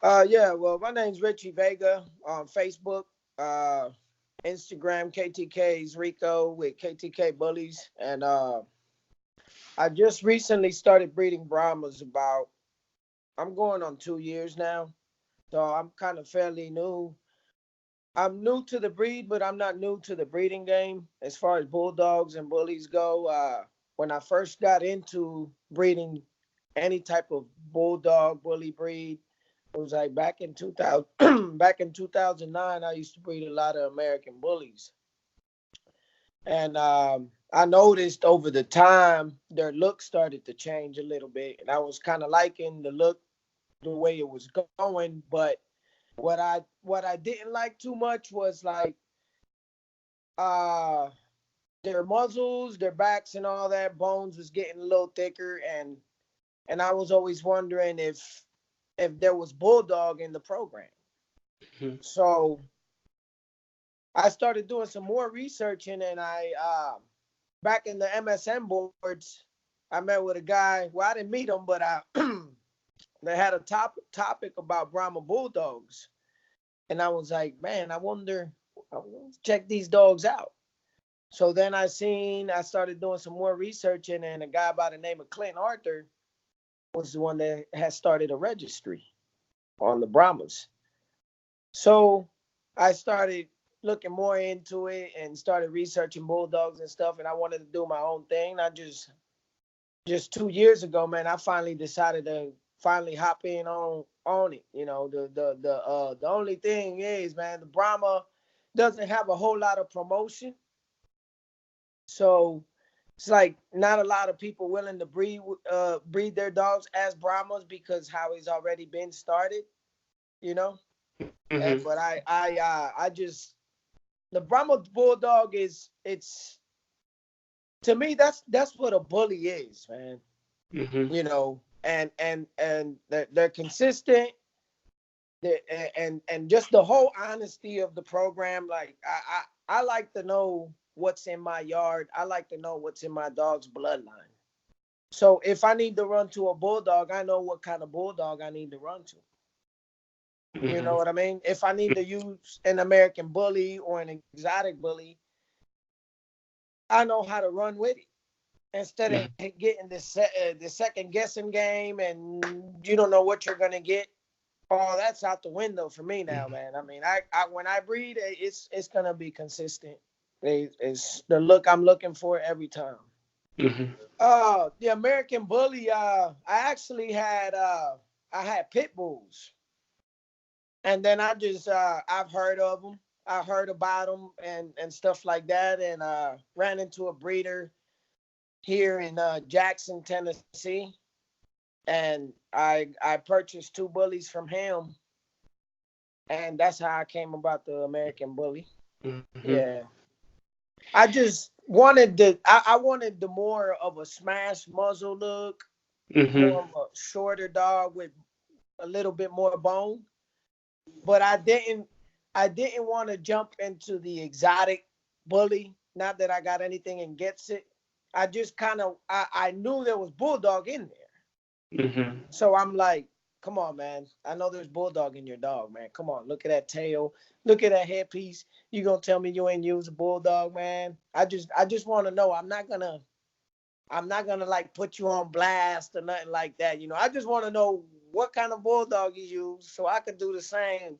Yeah, well, my name's Richie Vega on Facebook, uh, Instagram, KTK's Rico with KTK Bullies. And I just recently started breeding Brahmas I'm going on 2 years now. So I'm kind of fairly new. I'm new to the breed, but I'm not new to the breeding game as far as bulldogs and bullies go. When I first got into breeding any type of bulldog bully breed, it was like back in 2000, back in 2009. I used to breed a lot of American bullies, and I noticed over the time their look started to change a little bit, and I was kind of liking the look, the way it was going. But what I didn't like too much was like uh their muzzles, their backs, and all that bones was getting a little thicker, and I was always wondering if there was bulldog in the program. Mhm. So I started doing some more researching, and I back in the MSN boards, I met with a guy. Well, I didn't meet him, but I they had a topic about Brahma bulldogs, and I was like, man, I want to check these dogs out. So then I started doing some more researching, and a guy by the name of Clint Arthur was the one that had started a registry on the Brahmas. So I started looking more into it and started researching bulldogs and stuff, and I wanted to do my own thing. I just 2 years ago, man, I finally decided to finally hop in on it. You know, the only thing is, man, the Brahma doesn't have a whole lot of promotion, so it's like not a lot of people willing to breed their dogs as Brahmas because how it's already been started, you know. Mhm. But I just the Brahma Bulldog is it's to me that's what a bully is, man. Mhm. You know, and they're consistent. And just the whole honesty of the program. Like I like to know what's in my yard. I like to know what's in my dog's bloodline. So if I need to run to a bulldog, I know what kind of bulldog I need to run to. You know Mhm. what I mean? If I need to use an American bully or an exotic bully, I know how to run with it instead of Mhm. getting the second guessing game and you don't know what you're gonna get. Oh, that's out the window for me now, Mhm. man. I mean, I when I breed, it's gonna be consistent. It's the look I'm looking for every time. Mhm. The American Bully. I had pit bulls, and then I've heard of them. I heard about them and stuff like that, and ran into a breeder here in Jackson, Tennessee, and I purchased two bullies from him, and that's how I came about the American Bully. Mhm. Yeah, I just wanted I wanted the more of a smash muzzle look, Mhm. more of a shorter dog with a little bit more bone. But I didn't want to jump into the exotic bully. Not that I got anything against it. I just I knew there was bulldog in there. Mhm. So I'm like, come on, man. I know there's bulldog in your dog, man. Come on, look at that tail. Look at that headpiece. You gonna tell me you ain't use a bulldog, man? I just want to know. I'm not gonna like put you on blast or nothing like that. I just want to know what kind of bulldog you use so I could do the same.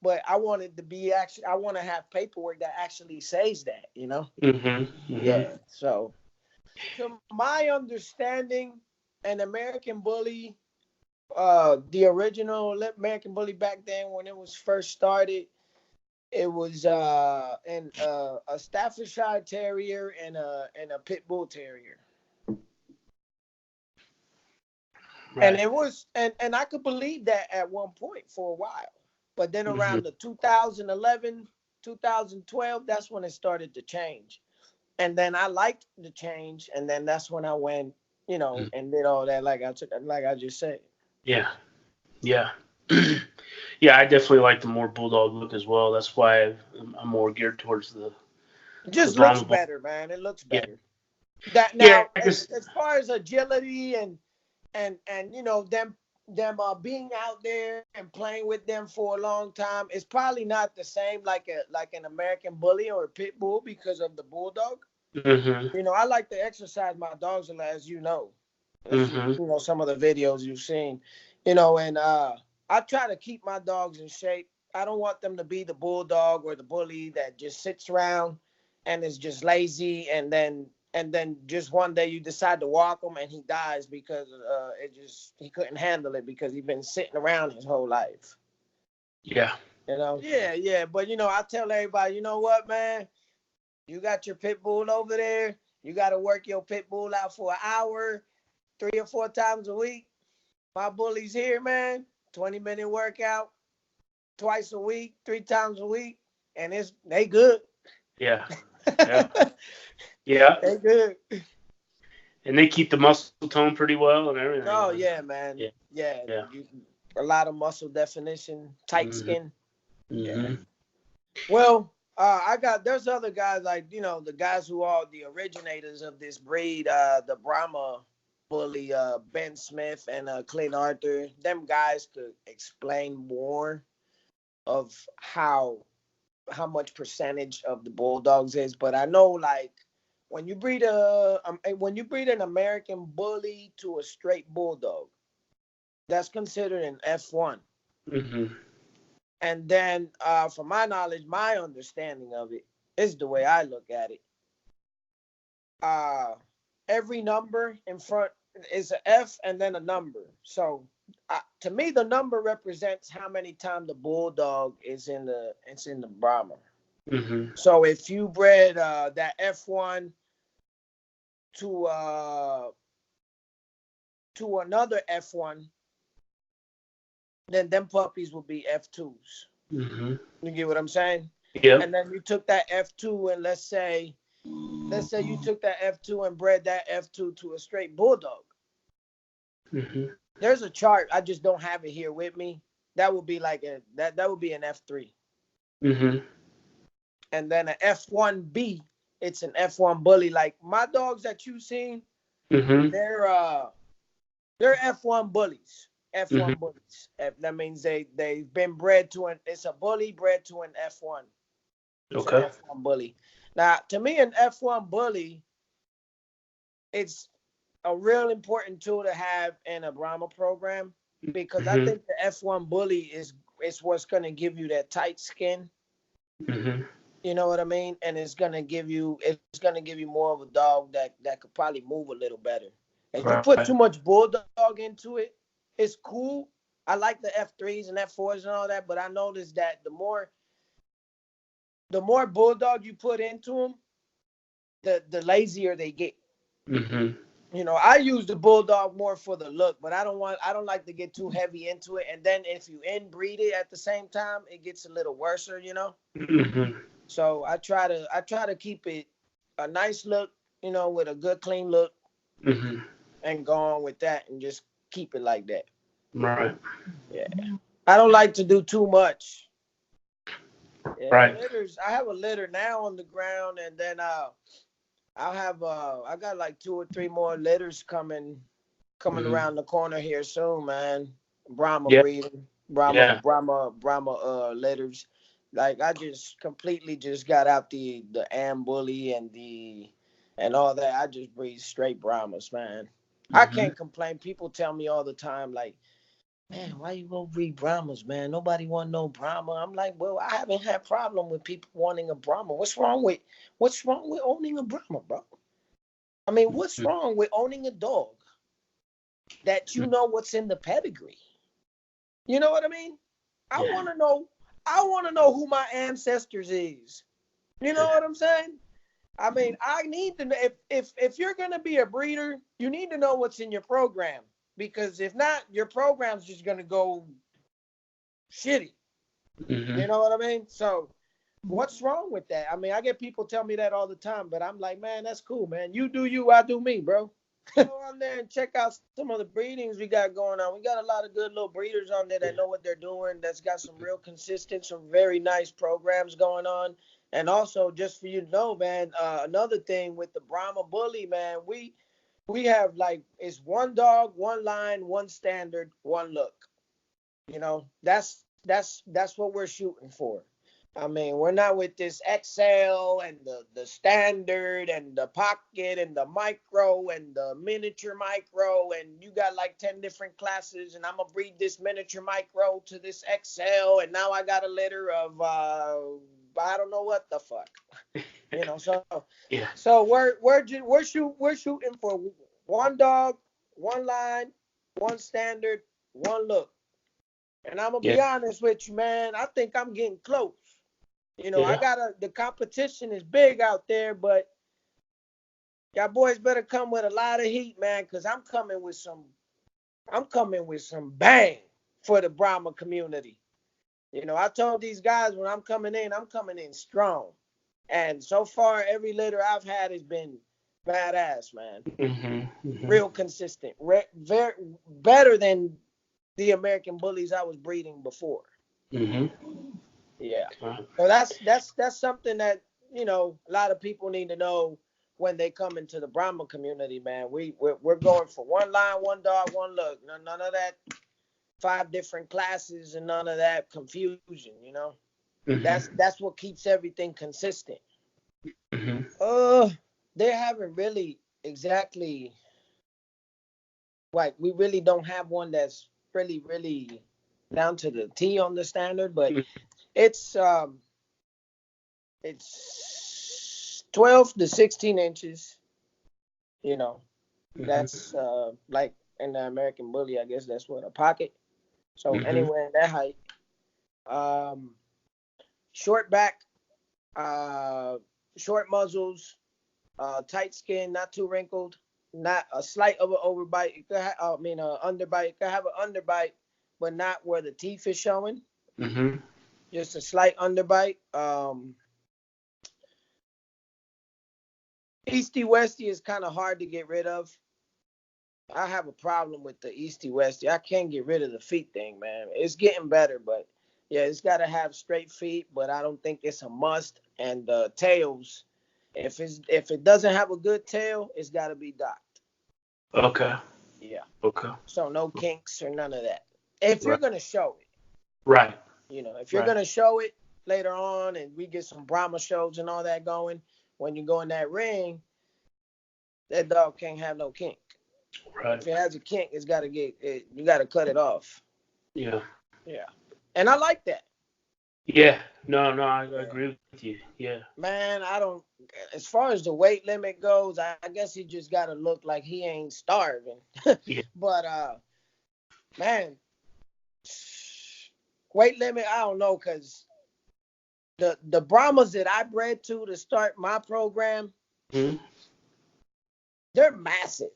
But I want it to be actually. I want to have paperwork that actually says that. Mhm. Mhm. Yeah. So, to my understanding, an American Bully, the original American Bully back then when it was first started, it was a Staffordshire Terrier and a Pit Bull Terrier. And Right. it was and I could believe that at one point for a while. But then Mhm. around the 2011, 2012, that's when it started to change. And then I liked the change, and then that's when I went, and did all that like I just said. Yeah. Yeah. Yeah, I definitely like the more bulldog look as well. That's why I'm more geared towards It the just looks Brahma bull. better, man. It looks Yeah. better. That Yeah, now, I as guess. as far as agility and them being out there and playing with them for a long time, it's probably not the same like an American bully or a pit bull because of the bulldog. Mhm. I like to exercise my dogs a lot, as you know. As you, Mhm. some of the videos you've seen, and I try to keep my dogs in shape. I don't want them to be the bulldog or the bully that just sits around and is just lazy, and then just one day you decide to walk him and he dies because he couldn't handle it because he's been sitting around his whole life. Yeah. Yeah, yeah. But I tell everybody, you know what, man? You got your pit bull over there. You got to work your pit bull out for an hour, 3 or 4 times a week. My bullies here, man. 20-minute workout twice a week, 3 times a week, and they good. Yeah. Yeah. Yeah. They good. And they keep the muscle tone pretty well and everything. Oh yeah, man. Yeah. Yeah, Yeah. a lot of muscle definition, tight Mhm. skin. Yeah. Mhm. Well, there's other guys like the guys who are the originators of this breed, the Brahma bully, Ben Smith and Clint Arthur. Them guys could explain more of how much percentage of the bulldogs is, but I know like when you breed an American bully to a straight bulldog, that's considered an F1. Mhm. And then, from my knowledge, my understanding of it is the way I look at it. Uh, every number in front is an F and then a number. So, to me, the number represents how many times the bulldog is in the Brahma. Mhm. So, if you bred that F1 to uh to another F1, then them puppies will be F2s. Mhm. You get what I'm saying? Yep. And then you took that F2 and let's say you took that F2 and bred that F2 to a straight bulldog. Mhm. There's a chart. I just don't have it here with me. That would be like that would be an F3. Mhm. And then an F1B, it's an F1 bully. Like my dogs that you've seen, Mhm. they're F1 bullies. Mhm. F1 bullies. That means they've been bred to it's a bully bred to an F1. It's an Okay. F1 bully. Now, to me, an F1 bully, it's a real important tool to have in a Brahma program because I Mhm. think the F1 bully is what's going to give you that tight skin. Mhm. You know what I mean? And it's gonna give you more of a dog that could probably move a little better. If you put Right. too much bulldog into it, it's cool. I like the F3s and F4s and all that, but I noticed that the more bulldog you put into them, the lazier they get. Mhm. I use the bulldog more for the look, but I don't like to get too heavy into it. And then if you inbreed it at the same time, it gets a little worser. Mhm. So I try to keep it a nice look, with a good clean look, Mhm. and go on with that and just keep it like that. Right. Yeah. I don't like to do too much. Yeah, Right. litters. I have a litter now on the ground, and then I got like 2 or 3 more litters coming Mhm. around the corner here soon, man. Brahma Yeah. breeding, Brahma, Yeah. Brahma, Brahma litters. Like I just completely just got out the Am Bully and all that. I just breed straight Brahmas, man. I Mhm. can't complain. People tell me all the time, like, man, why you go breed Brahmas, man? Nobody want no Brahma. I'm like, well, I haven't had problem with people wanting a Brahma. What's wrong with owning a Brahma, bro? I mean, what's wrong with owning a dog that you know what's in the pedigree? You know what I mean? I Yeah. want to know. I want to know who my ancestors is. You know Yeah. what I'm saying? I mean, I need to know if you're gonna be a breeder, you need to know what's in your program because if not, your program's just gonna go shitty. You Mhm. know what I mean? So, what's wrong with that? I mean, I get people tell me that all the time, but I'm like, man, that's cool, man. You do you, I do me, bro. Go on there and check out some of the breedings we got going on. We got a lot of good little breeders on there that know what they're doing. That's got some real consistent, some very nice programs going on. And also, just for you to know, man, another thing with the Brahma Bully, man, we have like it's one dog, one line, one standard, one look. That's what we're shooting for. I mean, we're not with this XL and the standard and the pocket and the micro and the miniature micro, and you got like 10 different classes, and I'm gonna breed this miniature micro to this XL, and now I got a litter of I don't know what the fuck. So Yeah. so we're shooting for one dog, one line, one standard, one look. And I'm gonna Yeah. be honest with you, man. I think I'm getting close. Yeah. The competition is big out there, but y'all boys better come with a lot of heat, man, because I'm coming with some bang for the Brahma community. I told these guys when I'm coming in strong. And so far, every litter I've had has been badass, man. Real consistent. Very better than the American bullies I was breeding before. Yeah. So that's something that a lot of people need to know when they come into the Brahma community, man. We're going for one line, one dog, one look. None of that 5 different classes and none of that confusion. That's what keeps everything consistent. They haven't really exactly like we really don't have one that's really down to the T on the standard, but it's 12 to 16 inches. That's like in the American bully, I guess that's what a pocket. So anywhere in that height. Short back, short muzzles, tight skin, not too wrinkled, not a slight of an overbite. It could underbite. It could have an underbite, but not where the teeth is showing. Just a slight underbite. Easty Westy is kind of hard to get rid of. I have a problem with the Easty Westy. I can't get rid of the feet thing, man. It's getting better, but yeah, it's got to have straight feet, but I don't think it's a must. And the tails, if it doesn't have a good tail, it's got to be docked. Okay. Yeah. Okay. So no kinks or none of that. If you're going to show it. Right. If you're going to show it later on and we get some Brahma shows and all that going, when you go in that ring, that dog can't have no kink. Right. If it has a kink, you got to cut it off. Yeah. Yeah. And I like that. Yeah. No, I agree with you. Yeah. Man, as far as the weight limit goes, I guess he just got to look like he ain't starving. Yeah. But, man, weight limit, I don't know, because the Brahmas that I bred to start my program, they're massive.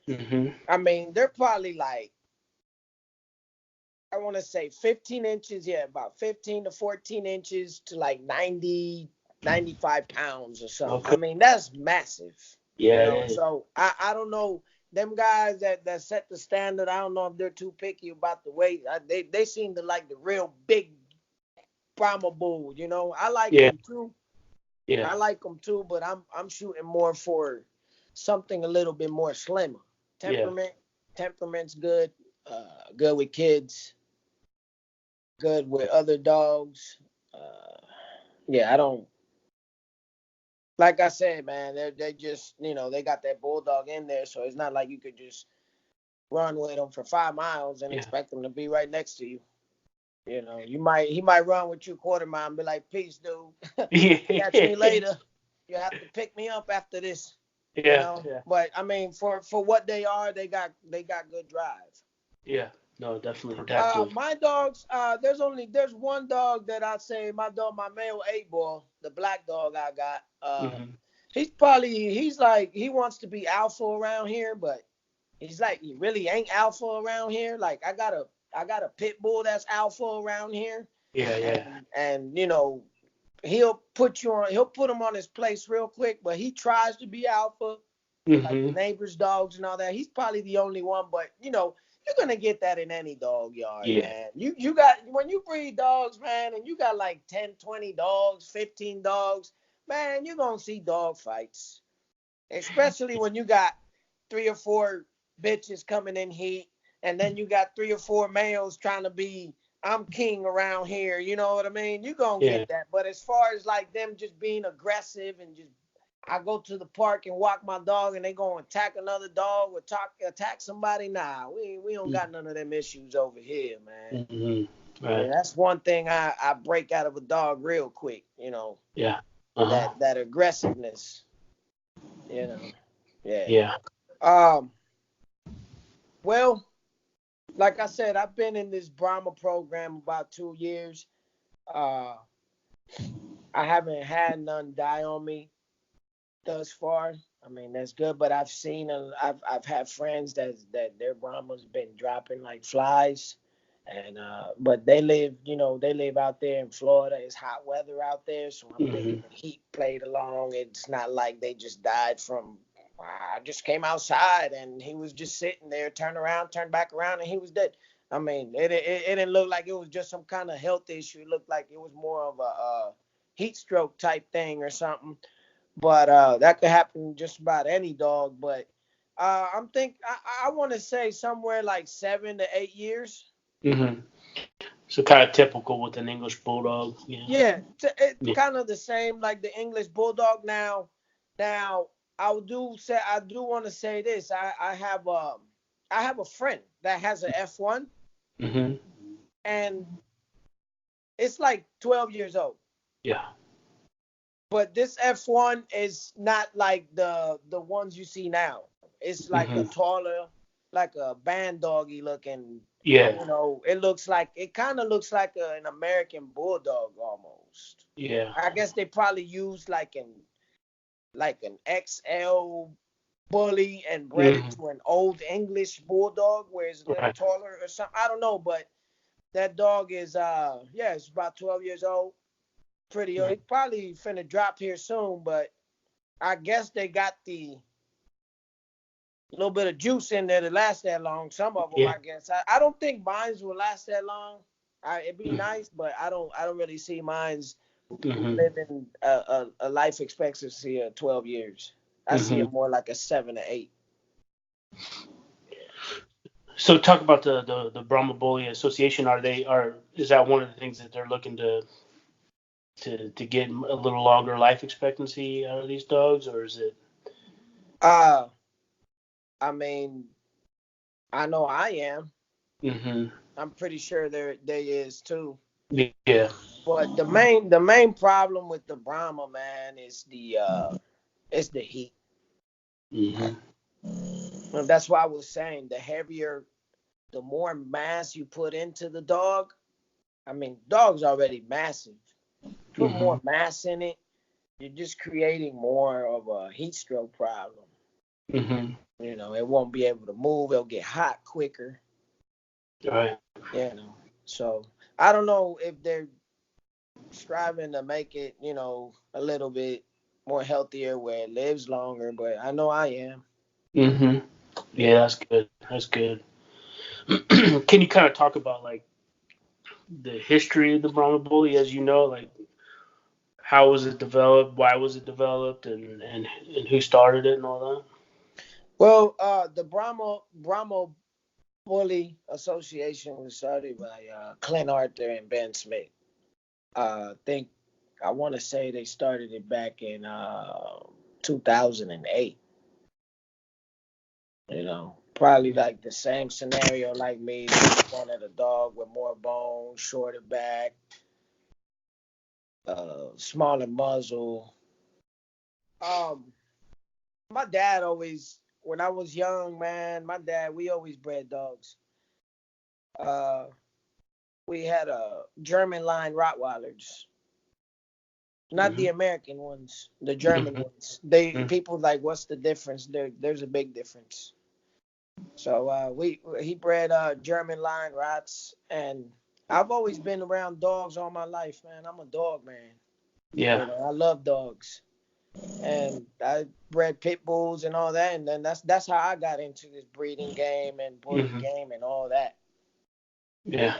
I mean, they're probably like, I want to say 15 inches, about 15 to 14 inches to like 90, 95 pounds or something. Okay. I mean, that's massive. Yeah. So I don't know. Them guys that set the standard, I don't know if they're too picky about the weight. They seem to like the real big Brahma bull, I like them too. Yeah. I like them too, but I'm shooting more for something a little bit more slimmer. Temperament's good. Good with kids. Good with other dogs. I don't. Like I said, man, they just they got that bulldog in there, so it's not like you could just run with them for 5 miles and expect them to be right next to you. He might run with you 1/4 mile and be like, "Peace, dude. Catch me later. You have to pick me up after this." Yeah. But I mean, for what they are, they got good drive. Yeah. No, definitely. My dogs, there's one dog that I say my male 8-ball, the black dog I got. He's like he wants to be alpha around here, but he's like he really ain't alpha around here. Like I got a pit bull that's alpha around here. Yeah. And he'll put him on his place real quick, but he tries to be alpha. Like the neighbors' dogs and all that. He's probably the only one, but you're gonna get that in any dog yard, man. You got when you breed dogs, man, and you got like 10, 20 dogs, 15 dogs, man, you're gonna see dog fights. Especially when you got three or four bitches coming in heat, and then you got three or four males trying to be, I'm king around here. You know what I mean? You're going to Yeah. get that. But as far as like them just being aggressive and just, I go to the park and walk my dog and they go and attack another dog or attack somebody. Nah, we don't got none of them issues over here, man. Mm-hmm. Right. Yeah, that's one thing I break out of a dog real quick, you know, Yeah. Uh-huh. that aggressiveness, you know. Yeah. Yeah. Well, like I said, I've been in this Brahma program about 2 years. Uh, I haven't had none die on me thus far. I mean, that's good, but I've had friends that their Brahma's been dropping like flies. And but they live out there in Florida. It's hot weather out there, so I'm Mm-hmm. thinking the heat played along. It's not like they just died from. I just came outside and he was just sitting there, turned back around, and he was dead. I mean, it didn't look like it was just some kind of health issue. It looked like it was more of a heat stroke type thing or something. But that could happen just about any dog. But I want to say somewhere like 7 to 8 years. Mm-hmm. So kind of typical with an English bulldog. Yeah. Yeah, it's Yeah. kind of the same like the English Bulldog. Now I do want to say this. I have a friend that has an F1 Mm-hmm. and it's like 12 years old. Yeah. But this F1 is not like the ones you see now. It's like a Mm-hmm. taller, like a band doggy looking. Yeah. You know, it kind of looks like an American Bulldog almost. Yeah. I guess they probably used like an XL bully and bred it Mm-hmm. to an old English Bulldog where it's a little Right. taller or something. I don't know, but that dog is yeah, it's about 12 years old. Pretty old. Right. He probably finna drop here soon, but I guess they got the little bit of juice in there to last that long. Some of them, Yeah. I guess. I don't think mines will last that long. It'd be Mm-hmm. nice, but I don't really see mines Mm-hmm. living a life expectancy of 12 years. I see Mm-hmm. it more like a 7 to 8. So talk about the Brahma Bully Association. Is that one of the things that they're looking to get a little longer life expectancy out of these dogs, or is it? Uh, I mean, I know I am. Mm-hmm. I'm pretty sure they is too. Yeah. But the main problem with the Brahma man is the heat. Mm-hmm. And that's why I was saying the more mass you put into the dog. I mean, dog's already massive. Put Mm-hmm. more mass in it, you're just creating more of a heat stroke problem. Mm-hmm. You know, it won't be able to move. It'll get hot quicker. All right. You know, so I don't know if they're striving to make it, a little bit more healthier where it lives longer, but I know I am. Mm-hmm. Yeah. Yeah, that's good. That's good. Can you kind of talk about like the history of the Brahma Bully, as you know, like how was it developed, why was it developed, and who started it and all Well, the Brahma Bully Association was started by Clint Arthur and Ben Smith. Think I want to say they started it back in 2008. Probably that? like the same scenario like me. They just wanted a dog with more bone, shorter back, smaller muzzle. Um, my dad always, when I was young, man, we always bred dogs. Uh, we had a German line Rottweilers, not the Mm-hmm. American ones, the German Mm-hmm. ones. People like, what's the difference? There's a big difference. So he bred German line Rots, and I've always been around dogs all my life, man. I'm a dog man. Yeah. I love dogs, and I bred pit bulls and all that, and then that's how I got into this breeding game and bully Mm-hmm. game and all that. Yeah.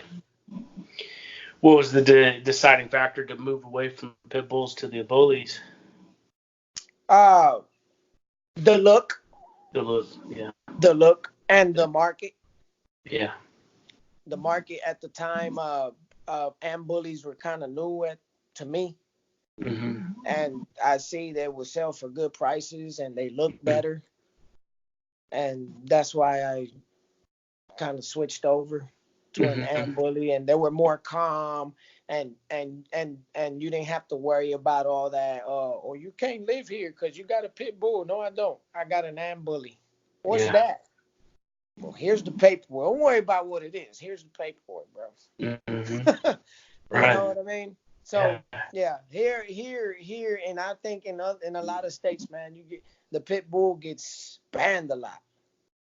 What was the deciding factor to move away from pit bulls to the bullies? Uh the look. The look, yeah, The look and the market. yeah. The market at the time, and bullies were kind of new to me, Mm-hmm. and I see they would sell for good prices and they look better, and that's why I kind of switched over to an Mm-hmm. am bully, and they were more calm, and you didn't have to worry about all that. Or you can't live here because you got a pit bull. No, I don't. I got an am bully. What's Yeah. that? Well, here's the paperwork. Don't worry about what it is. Here's the paperwork, bro. Mm-hmm. You know Right. what I mean? Yeah. So yeah, here, and I think in a lot of states, man, you get the pit bull gets banned a lot.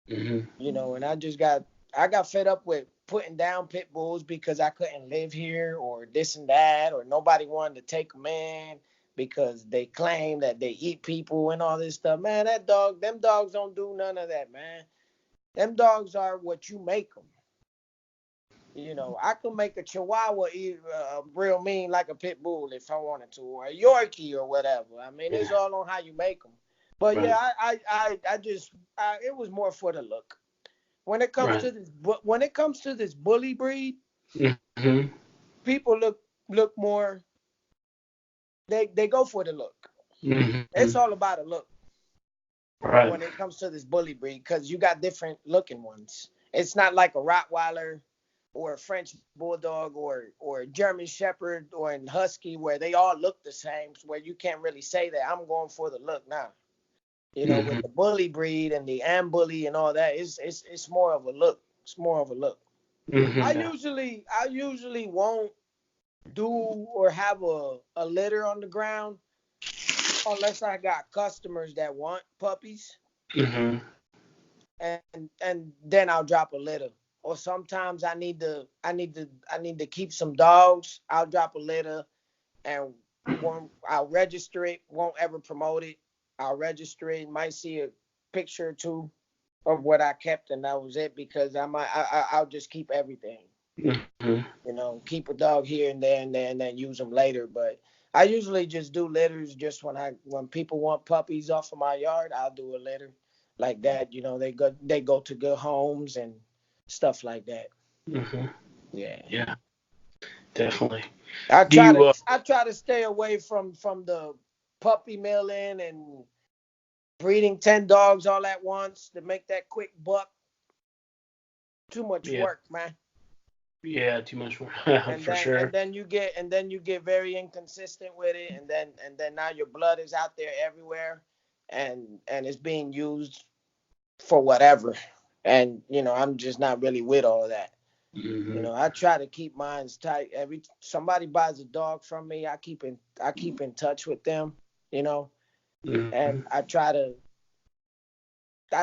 Mm-hmm. And I got fed up with putting down pit bulls because I couldn't live here or this and that, or nobody wanted to take them in because they claim that they eat people and all this stuff. Man, them dogs don't do none of that, man. Them dogs are what you make them. I could make a Chihuahua real mean like a pit bull if I wanted to, or a Yorkie or whatever. I mean, it's Yeah. all on how you make them. But yeah, Right. it was more for the look. When it comes Right. to this bully breed, Mm-hmm. people look more. They go for the look. Mm-hmm. It's all about a look Right. when it comes to this bully breed because you got different looking ones. It's not like a Rottweiler or a French bulldog or a German Shepherd or a Husky where they all look the same, where you can't really say that I'm going for the look now. With Mm-hmm. the bully breed and the am bully and all that, it's more of a look. It's more of a look. I Mm-hmm. Yeah. usually won't do or have a litter on the ground unless I got customers that want puppies, Mm-hmm. and then I'll drop a litter. Or sometimes I need to keep some dogs. I'll drop a litter and I'll register it. Won't ever promote it. I'll register it. Might see a picture or two of what I kept, and that was it because I'll just keep everything. Mm-hmm. Keep a dog here and there and there, and then use them later. But I usually just do litters just when people want puppies off of my yard, I'll do a litter like that. They go to good homes and stuff like that. Mm-hmm. Yeah. Yeah. Definitely. I Do try to you? I try to stay away from the puppy milling and breeding 10 dogs all at once to make that quick buck. Too much Yeah. work, man. Yeah. Too much work and for then and sure. then you get very inconsistent with it, and then now your blood is out there everywhere, and it's being used for whatever. And I'm just not really with all of that. Mm-hmm. I try to keep mine tight. Every somebody buys a dog from me, I keep in touch with them, you know Mm-hmm. and I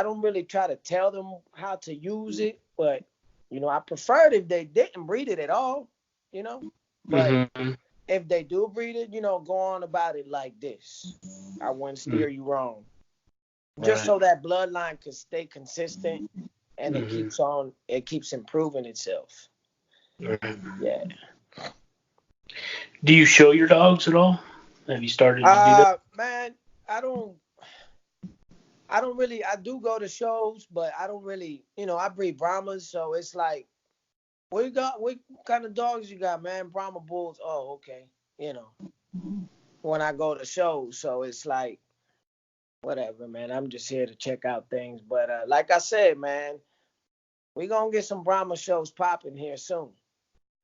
don't really try to tell them how to use it, but I prefer it if they didn't breed it at all, you know but Mm-hmm. if they do breed it, go on about it like this. I wouldn't steer you wrong. Just Right. so that bloodline can stay consistent and it Mm-hmm. keeps improving itself. Right. Yeah. Do you show your dogs at all? Have you started to do that? Man, I don't really. I do go to shows, but I don't really. I breed Brahmas, so it's like, what kind of dogs you got, man? Brahma bulls. Oh, okay. You know, when I go to shows, so it's like, whatever, man. I'm just here to check out things. But like I said, man, we gonna get some Brahma shows popping here soon.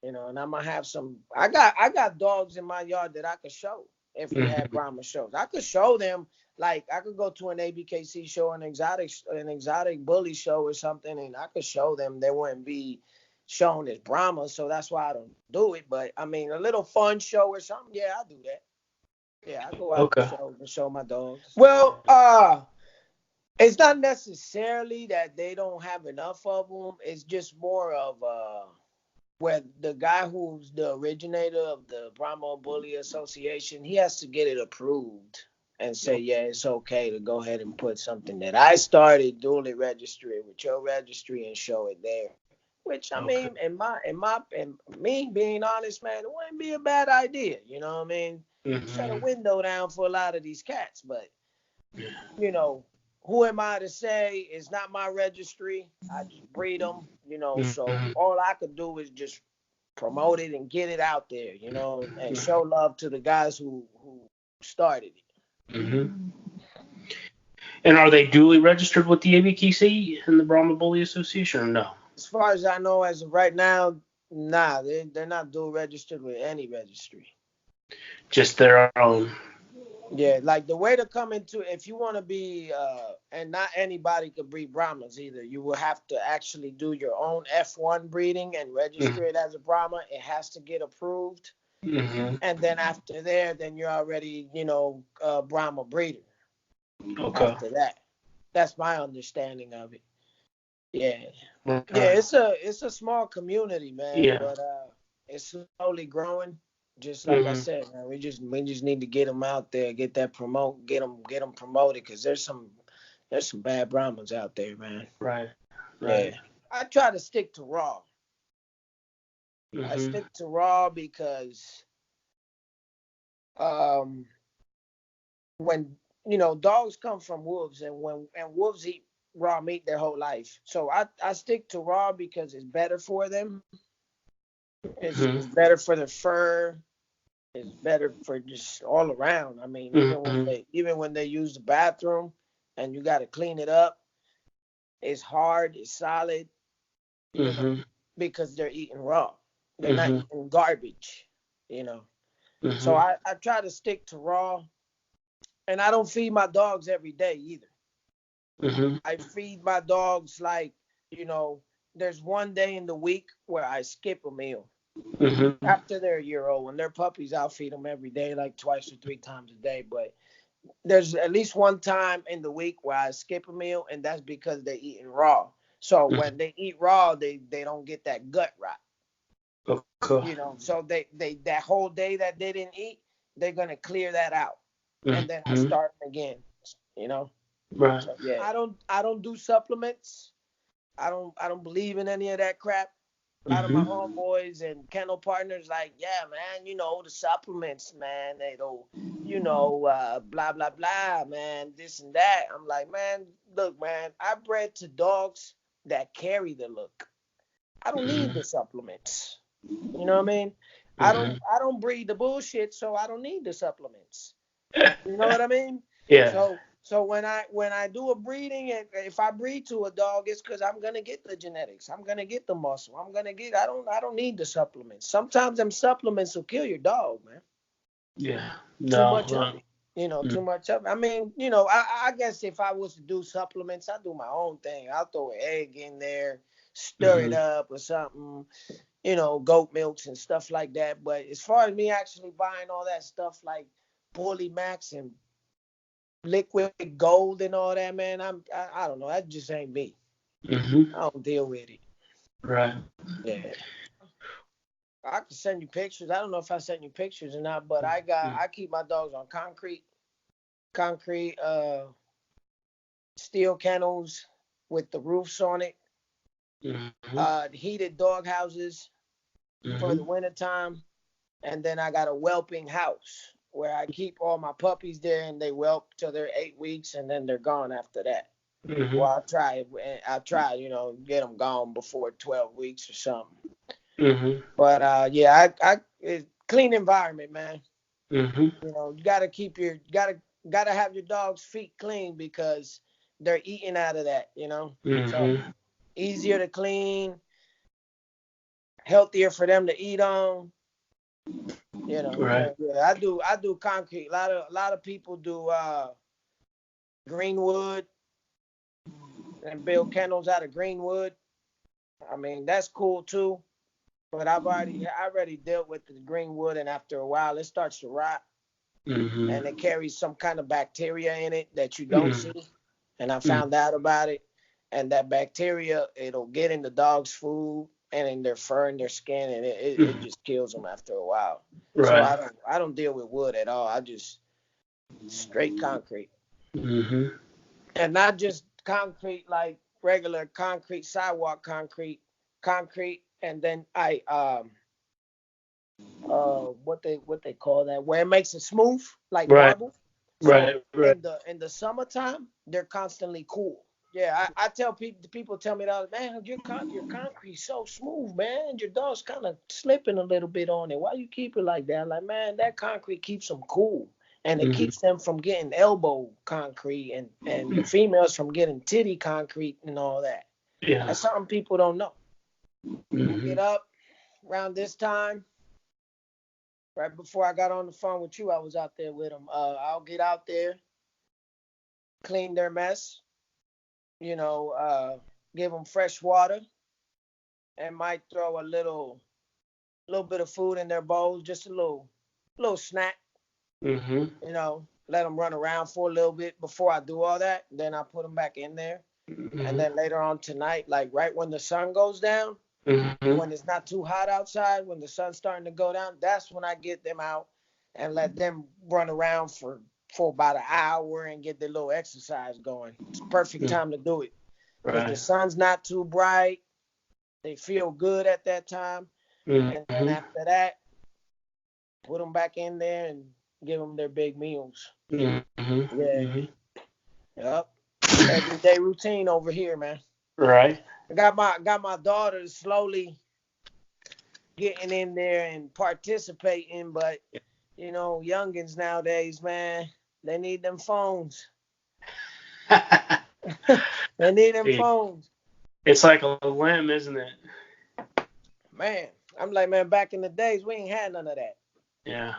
And I'm gonna have some. I got dogs in my yard that I could show if we had Mm-hmm. Brahma shows. I could show them. Like I could go to an ABKC show, an exotic bully show or something, and I could show them. They wouldn't be shown as Brahma, so that's why I don't do it. But I mean, a little fun show or something, yeah, I do that. Yeah, I go out to Okay. show and show my dogs. Well, it's not necessarily that they don't have enough of them. It's just more of where the guy who's the originator of the Brahma Bully Association, he has to get it approved and say, yeah, it's okay to go ahead and put something that I started, duly register it with your registry and show it there. Which I Okay. mean, in me being honest, man, it wouldn't be a bad idea. You know what I mean? Shut a Mm-hmm. window down for a lot of these cats, but you know, who am I to say? It's not my registry. I just breed them, so Mm-hmm. all I could do is just promote it and get it out there, and show love to the guys who started it. Mm-hmm. And are they duly registered with the ABKC and the Brahma Bully Association or no? As far as I know, as of right now, nah, they're not dual registered with any registry. Just their own. Yeah, like the way to come into, if you want to be, and not anybody could breed Brahmas either. You will have to actually do your own F1 breeding and register it as a Brahma. It has to get approved. Mm-hmm. And then after there, then you're already, a Brahma breeder Okay. after that. That's my understanding of it. Yeah. Yeah, Right. it's a small community, man, Yeah. but it's slowly growing. Just like I Mm-hmm. said, man, we just need to get them out there, get them promoted, because there's some bad Brahmins out there, man. Right. Yeah, Right. I try to stick to raw. I Mm-hmm. stick to raw because um when dogs come from wolves, and wolves eat raw meat their whole life, so I stick to raw because it's better for them. It's Mm-hmm. better for the fur. It's better for just all around. I mean, Mm-hmm. even when they use the bathroom and you got to clean it up, it's hard, it's solid, you know, Mm-hmm. because they're eating raw. They're not Mm-hmm. eating garbage, you know. So Mm-hmm. I try to stick to raw, and I don't feed my dogs every day either. Mm-hmm. I feed my dogs like, you know, there's one day in the week where I skip a meal. Mm-hmm. After they're a year old, when they're puppies, I'll feed them every day, like twice or three times a day. But there's at least one time in the week where I skip a meal, and that's because they're eating raw. So when they eat raw, they don't get that gut rot, Okay. So they that whole day that they didn't eat, they're gonna clear that out, and then I Mm-hmm. start again, you know. Right. So yeah, I don't do supplements. I don't believe in any of that crap. A lot of my Mm-hmm. homeboys and kennel partners like, yeah, man, the supplements, man, they don't, blah blah blah, man, this and that. I'm like, man, look, man, I bred to dogs that carry the look. I don't need Mm-hmm. the supplements. You know what I mean? I don't Mm-hmm. I don't breed the bullshit, so I don't need the supplements. You know what I mean? Yeah. So when I do a breeding, and if I breed to a dog, it's because I'm gonna get the genetics. I'm gonna get the muscle. I don't need the supplements. Sometimes them supplements will kill your dog, man. Yeah. Too No. much of it. Too Mm-hmm. much of it. I mean, I guess if I was to do supplements, I do my own thing. I'll throw an egg in there, stir it Mm-hmm. up or something, goat milks and stuff like that. But as far as me actually buying all that stuff like Bully Max and liquid gold and all that, man, I don't know. That just ain't me. Mm-hmm. I don't deal with it. Right. Yeah. I can send you pictures. I don't know if I sent you pictures or not, but I keep my dogs on concrete steel kennels with the roofs on it, Mm-hmm. heated dog houses for the Mm-hmm. wintertime. And then I got a whelping house where I keep all my puppies there, and they whelp till they're 8 weeks, and then they're gone after that. Mm-hmm. Well, I try, get them gone before 12 weeks or something. Mm-hmm. But yeah, clean environment, man. Mm-hmm. You gotta keep gotta have your dog's feet clean because they're eating out of that. So Mm-hmm. easier to clean, healthier for them to eat on. Right. So yeah, I do concrete. A lot of people do greenwood and build kennels out of greenwood. I mean, that's cool too. But I already dealt with the greenwood, and after a while it starts to rot, Mm-hmm. and it carries some kind of bacteria in it that you don't Mm-hmm. see. And I found out about it. And that bacteria, it'll get in the dog's food and in their fur and their skin, and it Mm-hmm. just kills them after a while. So Right. I don't deal with wood at all. I just straight concrete. Mm-hmm. And not just concrete like regular concrete, sidewalk concrete, and then I what they call that, where it makes it smooth like Right. marble. So Right. in the summertime, they're constantly cool. Yeah, I tell people tell me that, man, your concrete's so smooth, man. Your dog's kind of slipping a little bit on it. Why you keep it like that? I'm like, man, that concrete keeps them cool, and it Mm-hmm. keeps them from getting elbow concrete, and the females from getting titty concrete and all that. Yeah. That's something people don't know. I Mm-hmm. get up around this time, right before I got on the phone with you. I was out there with them. I'll get out there, clean their mess, you know, give them fresh water, and might throw a little bit of food in their bowls, just a little snack, Mm-hmm. let them run around for a little bit before I do all that. Then I put them back in there. And Mm-hmm. then later on tonight, like right when the sun goes down, Mm-hmm. when it's not too hot outside, when the sun's starting to go down, that's when I get them out and let them run around for about an hour and get their little exercise going. It's a perfect time to do it because the Right. sun's not too bright. They feel good at that time. And then Mm-hmm. after that, put them back in there and give them their big meals. Mm-hmm. Yeah. Mm-hmm. Yep. Everyday routine over here, man. Right. I got my daughter slowly getting in there and participating, but youngins nowadays, man, they need them phones. They need them It, phones. it's like a limb, isn't it? Man, I'm like, man, back in the days, we ain't had none of that. Yeah.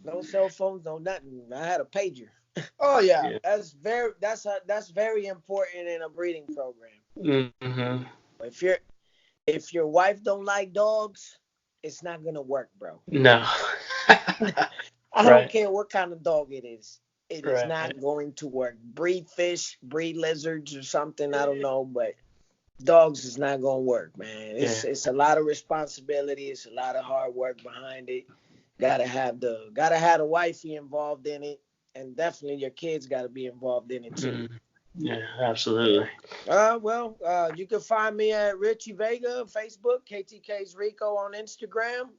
No cell phones, no nothing. I had a pager. Oh yeah, Yeah. that's very important in a breeding program. Mm-hmm. If your wife don't like dogs, it's not gonna work, bro. No. I don't Right. care what kind of dog it is. It is Right. not going to work. Breed fish, breed lizards or something. I don't know, but dogs is not gonna work, man. Yeah. It's a lot of responsibility. It's a lot of hard work behind it. Gotta have the wifey involved in it, and definitely your kids gotta be involved in it too. Mm. Yeah. Yeah. Absolutely. You can find me at Richie Vega, Facebook, KTK's Rico on Instagram.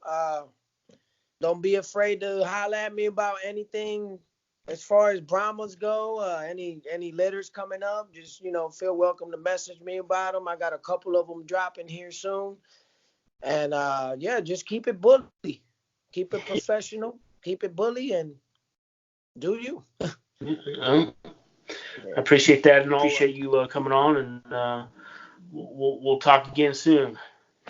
Don't be afraid to holler at me about anything as far as Brahmas go. Any litters coming up, just feel welcome to message me about them. I got a couple of them dropping here soon, and yeah, just keep it bully, keep it professional, keep it bully, and do you. I Yeah. appreciate that, and appreciate you coming on, and we'll talk again soon.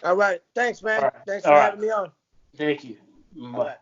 All right, thanks, All man. right. Thanks All for right. having me on. Thank you. All Bye. right.